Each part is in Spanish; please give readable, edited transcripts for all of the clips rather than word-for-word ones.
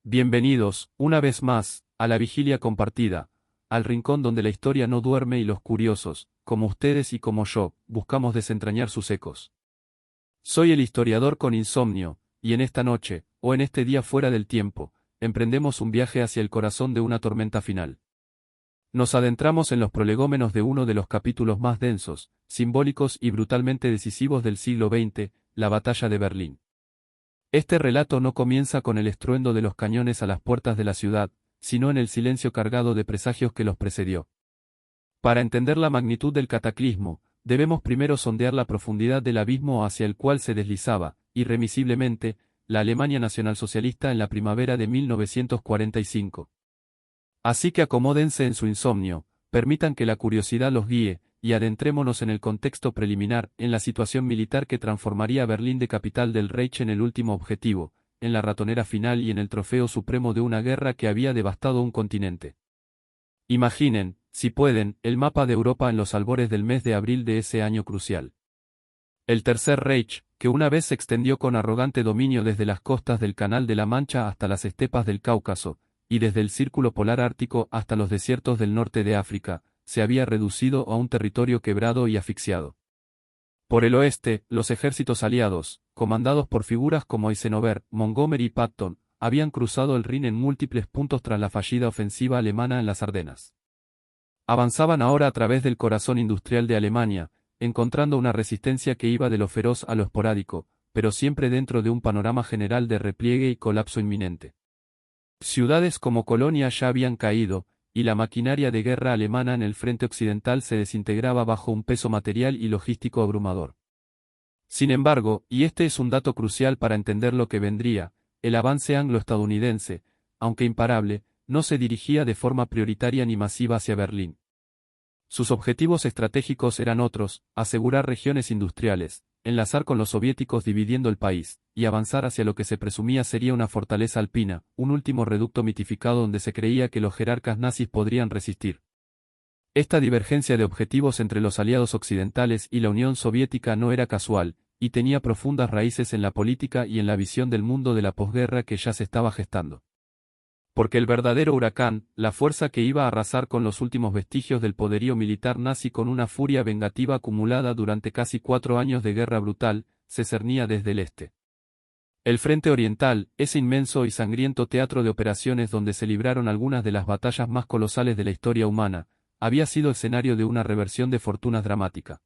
Bienvenidos, una vez más, a la vigilia compartida, al rincón donde la historia no duerme y los curiosos, como ustedes y como yo, buscamos desentrañar sus ecos. Soy el historiador con insomnio, y en esta noche, o en este día fuera del tiempo, emprendemos un viaje hacia el corazón de una tormenta final. Nos adentramos en los prolegómenos de uno de los capítulos más densos, simbólicos y brutalmente decisivos del siglo XX, la Batalla de Berlín. Este relato no comienza con el estruendo de los cañones a las puertas de la ciudad, sino en el silencio cargado de presagios que los precedió. Para entender la magnitud del cataclismo, debemos primero sondear la profundidad del abismo hacia el cual se deslizaba, irremisiblemente, la Alemania nacionalsocialista en la primavera de 1945. Así que acomódense en su insomnio, permitan que la curiosidad los guíe, y adentrémonos en el contexto preliminar, en la situación militar que transformaría a Berlín de capital del Reich en el último objetivo, en la ratonera final y en el trofeo supremo de una guerra que había devastado un continente. Imaginen, si pueden, el mapa de Europa en los albores del mes de abril de ese año crucial. El Tercer Reich, que una vez se extendió con arrogante dominio desde las costas del Canal de la Mancha hasta las estepas del Cáucaso, y desde el Círculo Polar Ártico hasta los desiertos del norte de África, se había reducido a un territorio quebrado y asfixiado. Por el oeste, los ejércitos aliados, comandados por figuras como Eisenhower, Montgomery y Patton, habían cruzado el Rin en múltiples puntos tras la fallida ofensiva alemana en las Ardenas. Avanzaban ahora a través del corazón industrial de Alemania, encontrando una resistencia que iba de lo feroz a lo esporádico, pero siempre dentro de un panorama general de repliegue y colapso inminente. Ciudades como Colonia ya habían caído, y la maquinaria de guerra alemana en el frente occidental se desintegraba bajo un peso material y logístico abrumador. Sin embargo, y este es un dato crucial para entender lo que vendría, el avance anglo-estadounidense, aunque imparable, no se dirigía de forma prioritaria ni masiva hacia Berlín. Sus objetivos estratégicos eran otros: asegurar regiones industriales, enlazar con los soviéticos dividiendo el país, y avanzar hacia lo que se presumía sería una fortaleza alpina, un último reducto mitificado donde se creía que los jerarcas nazis podrían resistir. Esta divergencia de objetivos entre los aliados occidentales y la Unión Soviética no era casual, y tenía profundas raíces en la política y en la visión del mundo de la posguerra que ya se estaba gestando. Porque el verdadero huracán, la fuerza que iba a arrasar con los últimos vestigios del poderío militar nazi con una furia vengativa acumulada durante casi 4 años de guerra brutal, se cernía desde el este. El Frente Oriental, ese inmenso y sangriento teatro de operaciones donde se libraron algunas de las batallas más colosales de la historia humana, había sido escenario de una reversión de fortunas dramática.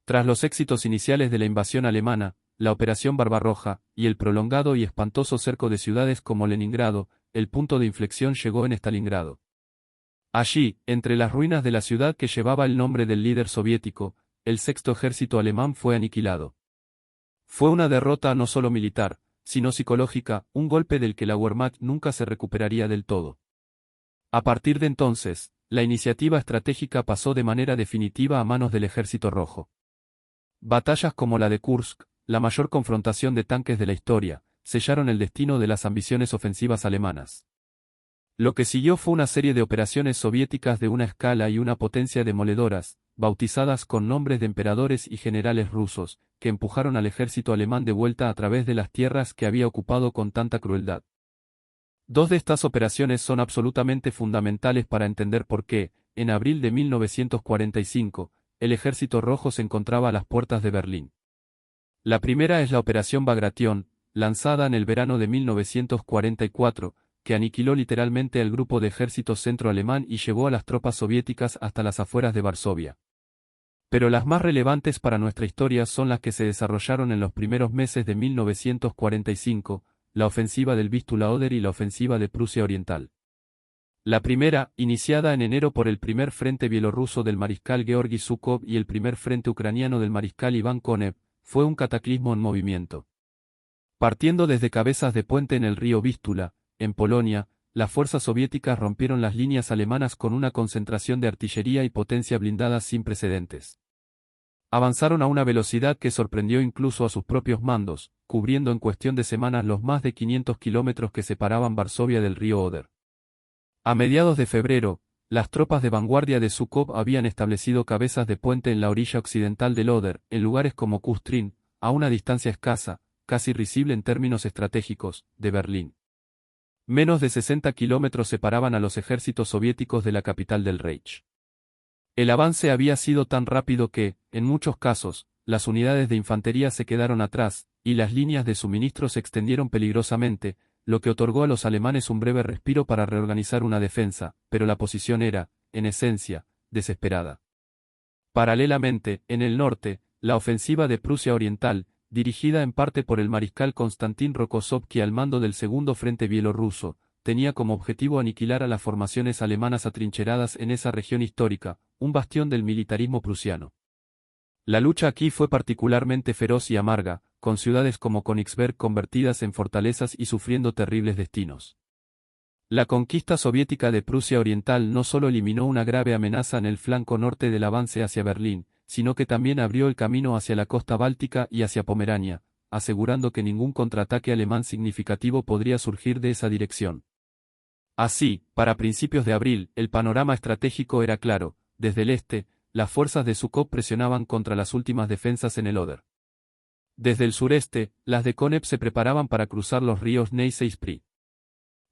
Tras los éxitos iniciales de la invasión alemana, la Operación Barbarroja, y el prolongado y espantoso cerco de ciudades como Leningrado, el punto de inflexión llegó en Stalingrado. Allí, entre las ruinas de la ciudad que llevaba el nombre del líder soviético, el sexto ejército alemán fue aniquilado. Fue una derrota no solo militar, sino psicológica, un golpe del que la Wehrmacht nunca se recuperaría del todo. A partir de entonces, la iniciativa estratégica pasó de manera definitiva a manos del Ejército Rojo. Batallas como la de Kursk, la mayor confrontación de tanques de la historia, sellaron el destino de las ambiciones ofensivas alemanas. Lo que siguió fue una serie de operaciones soviéticas de una escala y una potencia demoledoras, bautizadas con nombres de emperadores y generales rusos, que empujaron al ejército alemán de vuelta a través de las tierras que había ocupado con tanta crueldad. Dos de estas operaciones son absolutamente fundamentales para entender por qué, en abril de 1945, el Ejército Rojo se encontraba a las puertas de Berlín. La primera es la Operación Bagration, lanzada en el verano de 1944, que aniquiló literalmente al grupo de ejército centro-alemán y llevó a las tropas soviéticas hasta las afueras de Varsovia. Pero las más relevantes para nuestra historia son las que se desarrollaron en los primeros meses de 1945, la ofensiva del Vistula-Oder y la ofensiva de Prusia Oriental. La primera, iniciada en enero por el primer frente bielorruso del mariscal Georgi Zhukov y el primer frente ucraniano del mariscal Iván Konev, fue un cataclismo en movimiento. Partiendo desde Cabezas de Puente en el río Vístula, en Polonia, las fuerzas soviéticas rompieron las líneas alemanas con una concentración de artillería y potencia blindada sin precedentes. Avanzaron a una velocidad que sorprendió incluso a sus propios mandos, cubriendo en cuestión de semanas los más de 500 kilómetros que separaban Varsovia del río Oder. A mediados de febrero, las tropas de vanguardia de Zhukov habían establecido cabezas de puente en la orilla occidental del Oder, en lugares como Kustrin, a una distancia escasa, casi risible en términos estratégicos, de Berlín. Menos de 60 kilómetros separaban a los ejércitos soviéticos de la capital del Reich. El avance había sido tan rápido que, en muchos casos, las unidades de infantería se quedaron atrás, y las líneas de suministro se extendieron peligrosamente, lo que otorgó a los alemanes un breve respiro para reorganizar una defensa, pero la posición era, en esencia, desesperada. Paralelamente, en el norte, la ofensiva de Prusia Oriental, dirigida en parte por el mariscal Konstantin Rokossovski al mando del Segundo Frente Bielorruso, tenía como objetivo aniquilar a las formaciones alemanas atrincheradas en esa región histórica, un bastión del militarismo prusiano. La lucha aquí fue particularmente feroz y amarga, con ciudades como Königsberg convertidas en fortalezas y sufriendo terribles destinos. La conquista soviética de Prusia Oriental no solo eliminó una grave amenaza en el flanco norte del avance hacia Berlín, sino que también abrió el camino hacia la costa báltica y hacia Pomerania, asegurando que ningún contraataque alemán significativo podría surgir de esa dirección. Así, para principios de abril, el panorama estratégico era claro: desde el este, las fuerzas de Zhukov presionaban contra las últimas defensas en el Oder. Desde el sureste, las de Konev se preparaban para cruzar los ríos Neisse y Spree.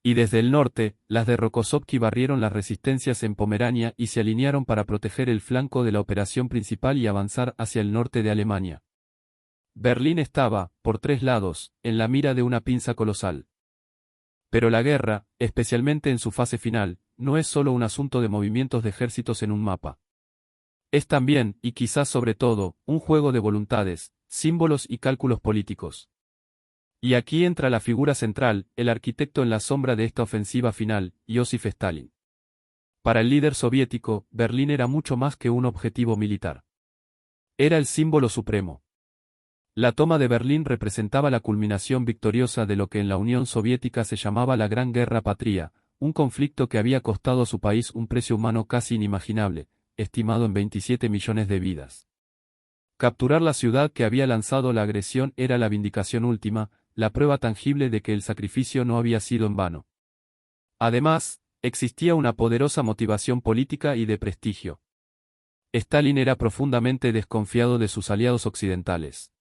Y desde el norte, las de Rokossovski barrieron las resistencias en Pomerania y se alinearon para proteger el flanco de la operación principal y avanzar hacia el norte de Alemania. Berlín estaba, por tres lados, en la mira de una pinza colosal. Pero la guerra, especialmente en su fase final, no es solo un asunto de movimientos de ejércitos en un mapa. Es también, y quizás sobre todo, un juego de voluntades, símbolos y cálculos políticos. Y aquí entra la figura central, el arquitecto en la sombra de esta ofensiva final, Joseph Stalin. Para el líder soviético, Berlín era mucho más que un objetivo militar. Era el símbolo supremo. La toma de Berlín representaba la culminación victoriosa de lo que en la Unión Soviética se llamaba la Gran Guerra Patria, un conflicto que había costado a su país un precio humano casi inimaginable, estimado en 27 millones de vidas. Capturar la ciudad que había lanzado la agresión era la vindicación última, la prueba tangible de que el sacrificio no había sido en vano. Además, existía una poderosa motivación política y de prestigio. Stalin era profundamente desconfiado de sus aliados occidentales.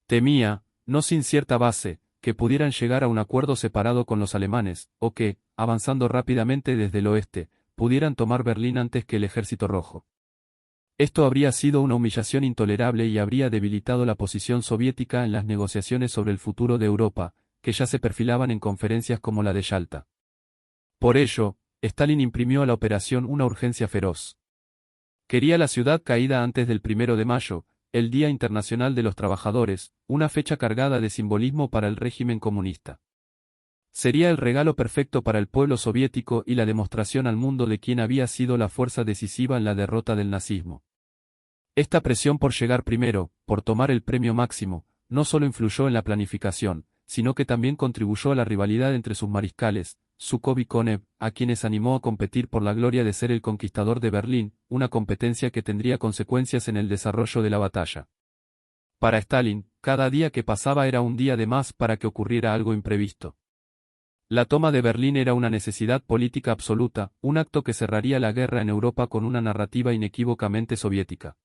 Temía, no sin cierta base, que pudieran llegar a un acuerdo separado con los alemanes, o que, avanzando rápidamente desde el oeste, pudieran tomar Berlín antes que el Ejército Rojo. Esto habría sido una humillación intolerable y habría debilitado la posición soviética en las negociaciones sobre el futuro de Europa, que ya se perfilaban en conferencias como la de Yalta. Por ello, Stalin imprimió a la operación una urgencia feroz. Quería la ciudad caída antes del 1 de mayo, el Día Internacional de los Trabajadores, una fecha cargada de simbolismo para el régimen comunista. Sería el regalo perfecto para el pueblo soviético y la demostración al mundo de quién había sido la fuerza decisiva en la derrota del nazismo. Esta presión por llegar primero, por tomar el premio máximo, no solo influyó en la planificación, sino que también contribuyó a la rivalidad entre sus mariscales, Zhukov y Konev, a quienes animó a competir por la gloria de ser el conquistador de Berlín, una competencia que tendría consecuencias en el desarrollo de la batalla. Para Stalin, cada día que pasaba era un día de más para que ocurriera algo imprevisto. La toma de Berlín era una necesidad política absoluta, un acto que cerraría la guerra en Europa con una narrativa inequívocamente soviética.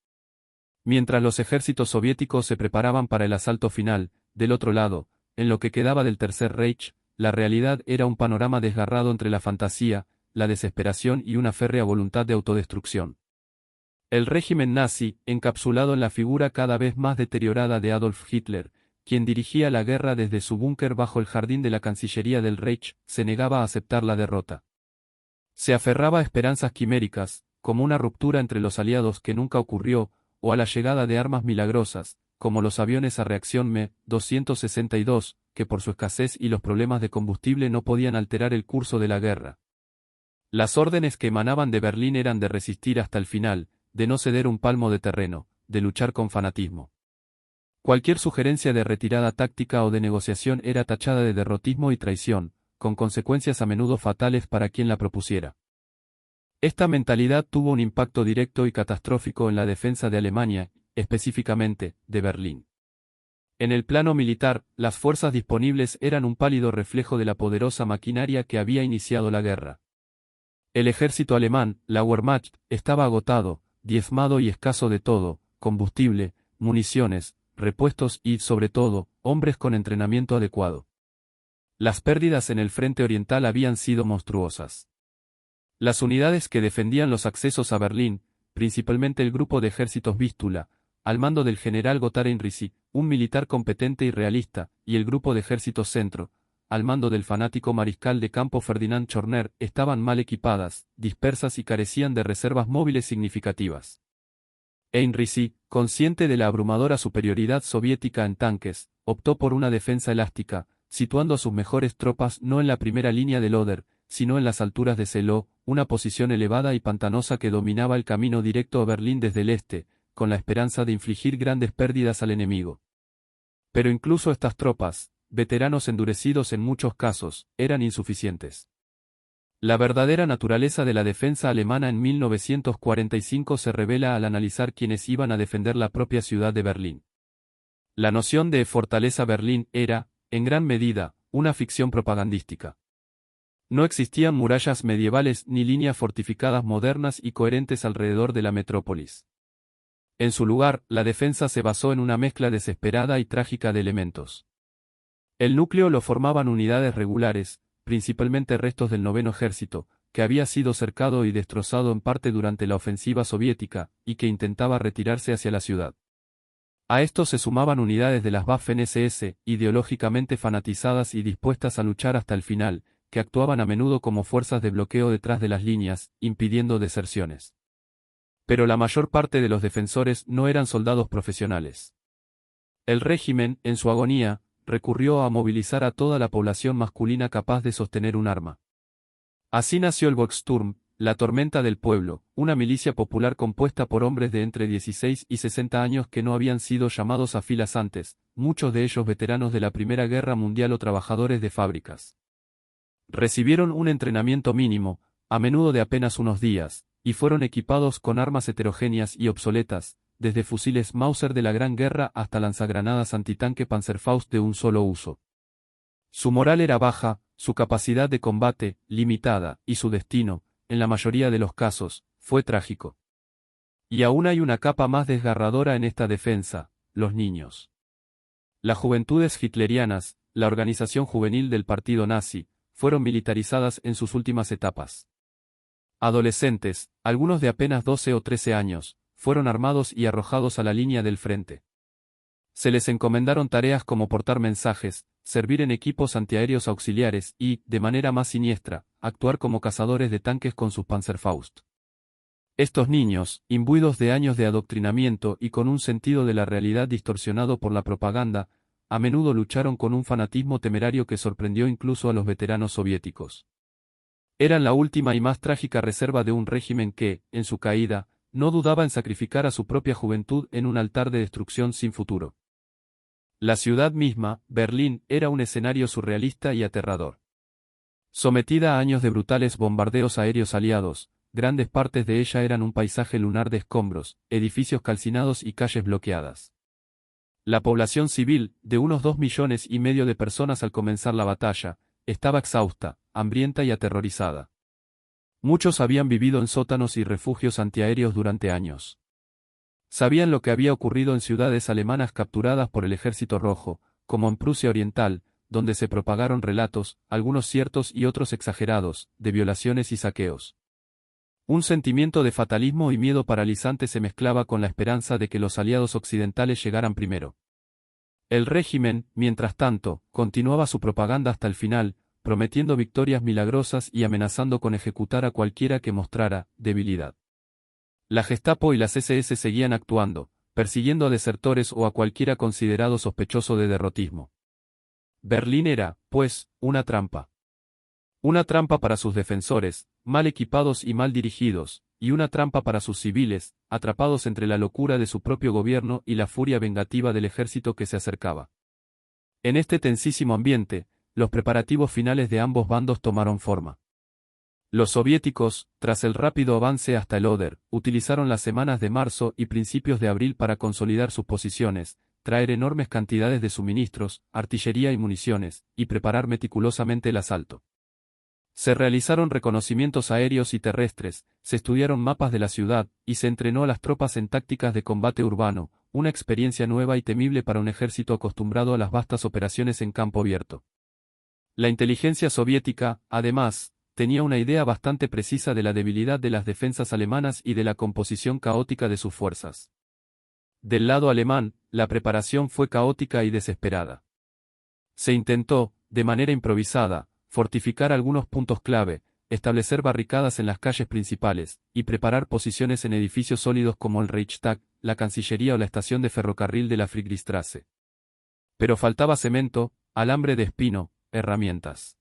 Mientras los ejércitos soviéticos se preparaban para el asalto final, del otro lado, en lo que quedaba del Tercer Reich, la realidad era un panorama desgarrado entre la fantasía, la desesperación y una férrea voluntad de autodestrucción. El régimen nazi, encapsulado en la figura cada vez más deteriorada de Adolf Hitler, quien dirigía la guerra desde su búnker bajo el jardín de la Cancillería del Reich, se negaba a aceptar la derrota. Se aferraba a esperanzas quiméricas, como una ruptura entre los aliados que nunca ocurrió, o a la llegada de armas milagrosas, como los aviones a reacción Me-262, que por su escasez y los problemas de combustible no podían alterar el curso de la guerra. Las órdenes que emanaban de Berlín eran de resistir hasta el final, de no ceder un palmo de terreno, de luchar con fanatismo. Cualquier sugerencia de retirada táctica o de negociación era tachada de derrotismo y traición, con consecuencias a menudo fatales para quien la propusiera. Esta mentalidad tuvo un impacto directo y catastrófico en la defensa de Alemania, específicamente, de Berlín. En el plano militar, las fuerzas disponibles eran un pálido reflejo de la poderosa maquinaria que había iniciado la guerra. El ejército alemán, la Wehrmacht, estaba agotado, diezmado y escaso de todo: combustible, municiones, repuestos y, sobre todo, hombres con entrenamiento adecuado. Las pérdidas en el frente oriental habían sido monstruosas. Las unidades que defendían los accesos a Berlín, principalmente el grupo de ejércitos Vístula, al mando del general Gotthard Heinrici, un militar competente y realista, y el grupo de ejércitos Centro, al mando del fanático mariscal de campo Ferdinand Schörner, estaban mal equipadas, dispersas y carecían de reservas móviles significativas. Heinrici, consciente de la abrumadora superioridad soviética en tanques, optó por una defensa elástica, situando a sus mejores tropas no en la primera línea del Oder, sino en las alturas de Seelow, una posición elevada y pantanosa que dominaba el camino directo a Berlín desde el este, con la esperanza de infligir grandes pérdidas al enemigo. Pero incluso estas tropas, veteranos endurecidos en muchos casos, eran insuficientes. La verdadera naturaleza de la defensa alemana en 1945 se revela al analizar quiénes iban a defender la propia ciudad de Berlín. La noción de Fortaleza Berlín era, en gran medida, una ficción propagandística. No existían murallas medievales ni líneas fortificadas modernas y coherentes alrededor de la metrópolis. En su lugar, la defensa se basó en una mezcla desesperada y trágica de elementos. El núcleo lo formaban unidades regulares, principalmente restos del noveno ejército, que había sido cercado y destrozado en parte durante la ofensiva soviética, y que intentaba retirarse hacia la ciudad. A esto se sumaban unidades de las Waffen-SS, ideológicamente fanatizadas y dispuestas a luchar hasta el final, que actuaban a menudo como fuerzas de bloqueo detrás de las líneas, impidiendo deserciones. Pero la mayor parte de los defensores no eran soldados profesionales. El régimen, en su agonía, recurrió a movilizar a toda la población masculina capaz de sostener un arma. Así nació el Volkssturm, la tormenta del pueblo, una milicia popular compuesta por hombres de entre 16 y 60 años que no habían sido llamados a filas antes, muchos de ellos veteranos de la Primera Guerra Mundial o trabajadores de fábricas. Recibieron un entrenamiento mínimo, a menudo de apenas unos días, y fueron equipados con armas heterogéneas y obsoletas, desde fusiles Mauser de la Gran Guerra hasta lanzagranadas antitanque Panzerfaust de un solo uso. Su moral era baja, su capacidad de combate, limitada, y su destino, en la mayoría de los casos, fue trágico. Y aún hay una capa más desgarradora en esta defensa: los niños. Las juventudes hitlerianas, la organización juvenil del partido nazi, fueron militarizadas en sus últimas etapas. Adolescentes, algunos de apenas 12 o 13 años, fueron armados y arrojados a la línea del frente. Se les encomendaron tareas como portar mensajes, servir en equipos antiaéreos auxiliares y, de manera más siniestra, actuar como cazadores de tanques con sus Panzerfaust. Estos niños, imbuidos de años de adoctrinamiento y con un sentido de la realidad distorsionado por la propaganda, a menudo lucharon con un fanatismo temerario que sorprendió incluso a los veteranos soviéticos. Eran la última y más trágica reserva de un régimen que, en su caída, no dudaba en sacrificar a su propia juventud en un altar de destrucción sin futuro. La ciudad misma, Berlín, era un escenario surrealista y aterrador. Sometida a años de brutales bombardeos aéreos aliados, grandes partes de ella eran un paisaje lunar de escombros, edificios calcinados y calles bloqueadas. La población civil, de unos 2,5 millones de personas al comenzar la batalla, estaba exhausta, hambrienta y aterrorizada. Muchos habían vivido en sótanos y refugios antiaéreos durante años. Sabían lo que había ocurrido en ciudades alemanas capturadas por el Ejército Rojo, como en Prusia Oriental, donde se propagaron relatos, algunos ciertos y otros exagerados, de violaciones y saqueos. Un sentimiento de fatalismo y miedo paralizante se mezclaba con la esperanza de que los aliados occidentales llegaran primero. El régimen, mientras tanto, continuaba su propaganda hasta el final, prometiendo victorias milagrosas y amenazando con ejecutar a cualquiera que mostrara debilidad. La Gestapo y las SS seguían actuando, persiguiendo a desertores o a cualquiera considerado sospechoso de derrotismo. Berlín era, pues, una trampa. Una trampa para sus defensores, mal equipados y mal dirigidos, y una trampa para sus civiles, atrapados entre la locura de su propio gobierno y la furia vengativa del ejército que se acercaba. En este tensísimo ambiente, los preparativos finales de ambos bandos tomaron forma. Los soviéticos, tras el rápido avance hasta el Oder, utilizaron las semanas de marzo y principios de abril para consolidar sus posiciones, traer enormes cantidades de suministros, artillería y municiones, y preparar meticulosamente el asalto. Se realizaron reconocimientos aéreos y terrestres, se estudiaron mapas de la ciudad, y se entrenó a las tropas en tácticas de combate urbano, una experiencia nueva y temible para un ejército acostumbrado a las vastas operaciones en campo abierto. La inteligencia soviética, además, tenía una idea bastante precisa de la debilidad de las defensas alemanas y de la composición caótica de sus fuerzas. Del lado alemán, la preparación fue caótica y desesperada. Se intentó, de manera improvisada, fortificar algunos puntos clave, establecer barricadas en las calles principales, y preparar posiciones en edificios sólidos como el Reichstag, la Cancillería o la estación de ferrocarril de la Friedrichstraße. Pero faltaba cemento, alambre de espino, herramientas.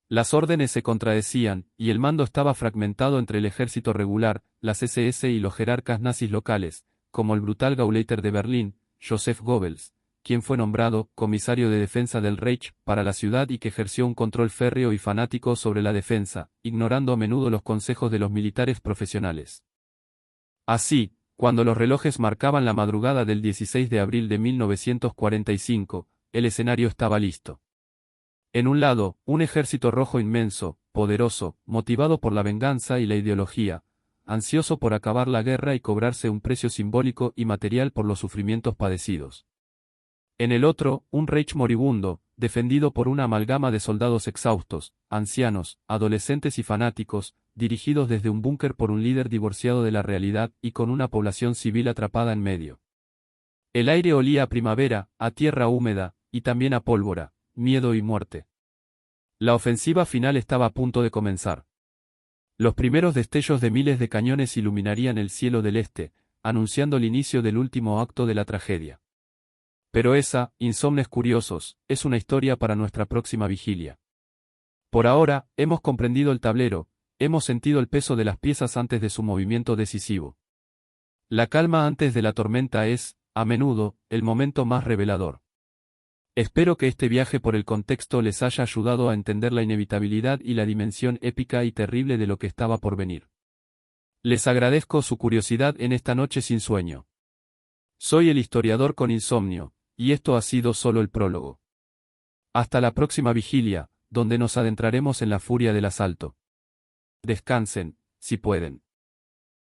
Las órdenes se contradecían, y el mando estaba fragmentado entre el ejército regular, las SS y los jerarcas nazis locales, como el brutal Gauleiter de Berlín, Joseph Goebbels, quien fue nombrado comisario de defensa del Reich para la ciudad y que ejerció un control férreo y fanático sobre la defensa, ignorando a menudo los consejos de los militares profesionales. Así, cuando los relojes marcaban la madrugada del 16 de abril de 1945, el escenario estaba listo. En un lado, un ejército rojo inmenso, poderoso, motivado por la venganza y la ideología, ansioso por acabar la guerra y cobrarse un precio simbólico y material por los sufrimientos padecidos. En el otro, un Reich moribundo, defendido por una amalgama de soldados exhaustos, ancianos, adolescentes y fanáticos, dirigidos desde un búnker por un líder divorciado de la realidad y con una población civil atrapada en medio. El aire olía a primavera, a tierra húmeda, y también a pólvora, miedo y muerte. La ofensiva final estaba a punto de comenzar. Los primeros destellos de miles de cañones iluminarían el cielo del este, anunciando el inicio del último acto de la tragedia. Pero esa, insomnes curiosos, es una historia para nuestra próxima vigilia. Por ahora, hemos comprendido el tablero, hemos sentido el peso de las piezas antes de su movimiento decisivo. La calma antes de la tormenta es, a menudo, el momento más revelador. Espero que este viaje por el contexto les haya ayudado a entender la inevitabilidad y la dimensión épica y terrible de lo que estaba por venir. Les agradezco su curiosidad en esta noche sin sueño. Soy el historiador con insomnio, y esto ha sido solo el prólogo. Hasta la próxima vigilia, donde nos adentraremos en la furia del asalto. Descansen, si pueden.